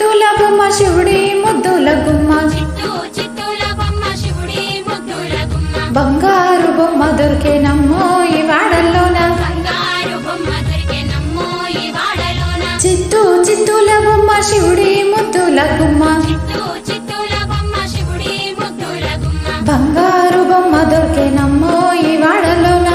చిత్తుల బొమ్మ శివుడి ముద్దుల గుమ్మ బంగారు బొమ్మ దొరికేనమ్మో ఈ వాడల్లోన చిత్తుల బొమ్మ శివుడి ముద్దుల గుమ్మ బంగారు బొమ్మ దొరికేనమ్మో ఈ వాడల్లోన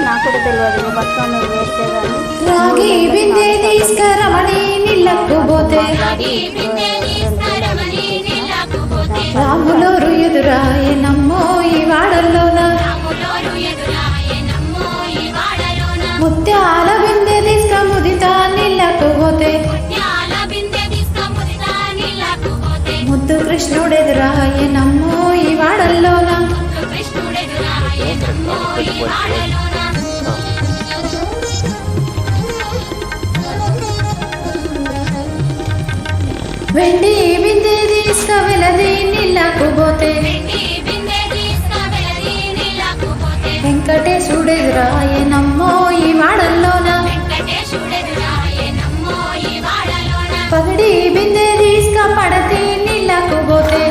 నాకు కూడా తెలియదు బతుకమ్మ వేసేదాన్ని రాగి బిందె తీసుకరమని నీళ్ళకు పోతే రాములోరు ఎదురాయనమ్మో ఈ వాడల్లోన ముత్యాల బిందె తీసుక ముదితా నీళ్ళకు పోతే ముద్దు కృష్ణుడు ఎదురాయనమ్మో ఈ వాడల్లోన వెండి బిందె తీసుక వెలది నీళ్ళకు పోతే వెంకటేశుడు ఎదురాయనమ్మో ఈ వాడల్లోన పగడి బిందె తీసుక పడతి నీళ్ళకు పోతే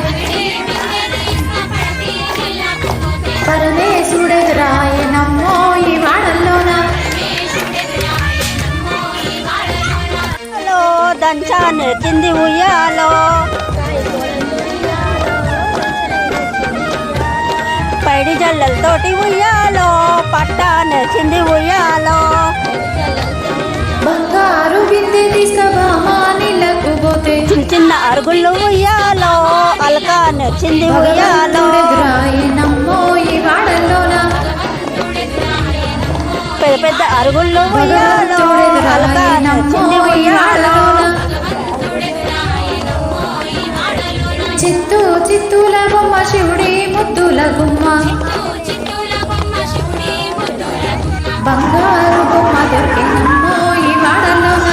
పరమేశుడు ఎదురాయనమ్మో ఈ వాడల్లోన దంచాను కింది ఉయ్యాలో పైడి జల్లలతోటి ఉయ్యాలో పట్టాను చింది ఉయ్యాలో బంగారు బిందె తీసుకబామా నీళ్ళకు పోతే చిన్న చిన్న అరుగుళ్ళు ఉయ్యాలో అలకాను చింది ఉయ్యాలో ఎదురాయనమ్మో ఈ వాడల్లోన పెద్ద పెద్ద అరుగుళ్ళు ఉయ్యాలో అలకాను చింది ఉయ్యాలో చిత్తుల బొమ్మ శివుడి ముద్దుల గుమ్మ బంగారు బొమ్మ దొరికినమ్మో ఈ వాడల్లోన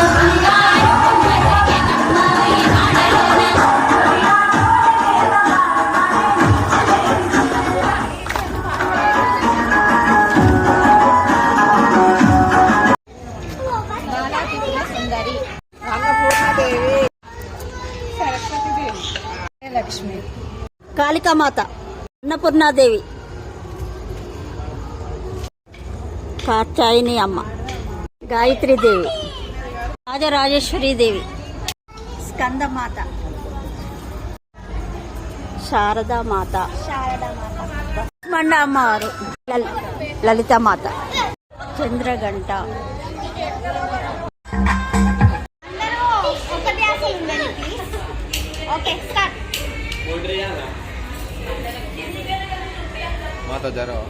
కాళికామాత అన్నపూర్ణాదేవి కాచాయిని అమ్మ గాయత్రీదేవి రాజరాజేశ్వరీదేవి స్కందమాత శారదామాత మండ అమ్మవారు లలితామాత చంద్రగంట माता जा रहा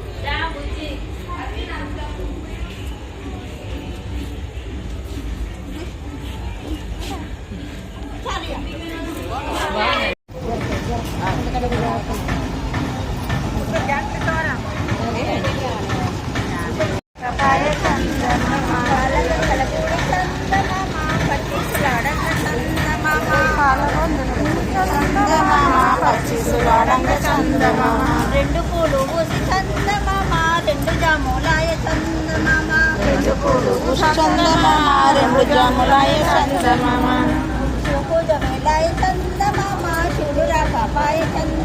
రెండు పూలు ఊసి చందమామ రెండు జాములాయ చందమామ రెండు పూలు ఊసి చందమామ రెండు జాములాయ చందమామ చూపు జమేలాయ చందమామ చూడు రాకాపాయ చందమామ